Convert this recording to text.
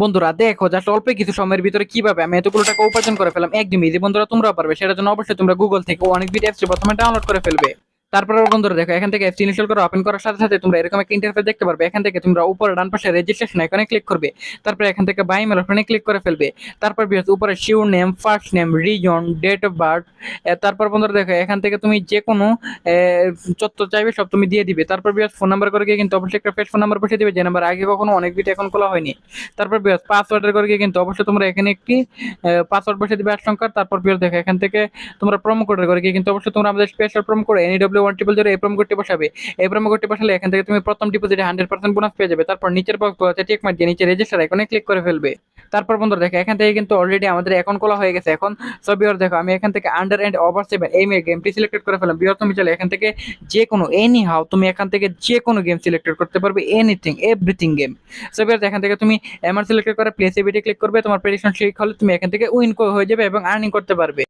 বন্ধুরা দেখো জাস্ট অল্প কিছু সময়ের ভিতরে কিভাবে আমি এতগুলো টাকা উপার্জন করে ফেলাম একদম ইজি। বন্ধুরা তোমরাও পারবে, সেটার জন্য অবশ্যই তোমরা গুগল থেকে অনেক বিট অ্যাপস প্রথমে ডাউনলোড করে ফেলবে। তারপর বন্ধুরা দেখো, এখান থেকে অ্যাপস ইনস্টল করে ওপেন করার সাথে সাথে তোমরা এরকম একটা ইন্টারফেস দেখতে পারবে। এখান থেকে তোমরা উপরে ডান পাশে রেজিস্ট্রেশন আইকনে ক্লিক করবে। তারপর এখান থেকে বাই মেল অপশনে ক্লিক করে ফেলবে। তারপর উপরে surname, first name, reason, date of birth. তারপর বন্ধুরা দেখো, এখান থেকে তুমি যে কোনো তথ্য চাইবে সব তুমি দিয়ে দিবে। তারপর ফোন নাম্বার করে গিয়ে কিন্তু অবশ্যই একটা ফ্রেশ ফোন নাম্বার বসিয়ে দিবে, যে নাম্বার আগে কখনো অনেক বিট এখন খোলা হয়নি। তারপর পাসওয়ার্ডের করে গিয়ে কিন্তু অবশ্যই তোমরা এখানে একটি পাসওয়ার্ড বসিয়ে দিবে 8 সংখ্যার। তারপর দেখো, এখান থেকে তোমরা প্রোমো কোডের করে গিয়ে কিন্তু অবশ্যই তোমরা আমাদের স্পেশাল প্রোমো কোড NEW1000 এই প্রোমো কোডটি বসাবে। এই প্রোমো কোডটি বসালে এখান থেকে তুমি প্রথম ডিপোজিটে 100% বোনাস পেয়ে যাবে। তারপর নিচের বক্স আছে টিক মার্ক দিয়ে নিচে রেজিস্টার আইকনে ক্লিক করে ফেলবে। তারপর বন্ধুরা দেখো, এখান থেকে কিন্তু অলরেডি আমাদের অ্যাকাউন্ট খোলা হয়ে গেছে। এখন ছবি আর দেখো, আমি এখান থেকে আন্ডার এন্ড ওভার 7 এই গেমটি সিলেক্টেড করে ফেললাম। বিয়ার তুমি চলে এখান থেকে যে কোনো এনি হাউ তুমি এখান থেকে যে কোনো গেম সিলেক্টেড করতে পারবে, এনিথিং এভরিথিং গেম। সো বিয়ার এখান থেকে তুমি এমআর সিলেক্টেড করে প্লেস এবিটি ক্লিক করবে। তোমার প্রেডিকশন ঠিক হলে তুমি এখান থেকে উইন হয়ে যাবে এবং আর্নিং করতে পারবে।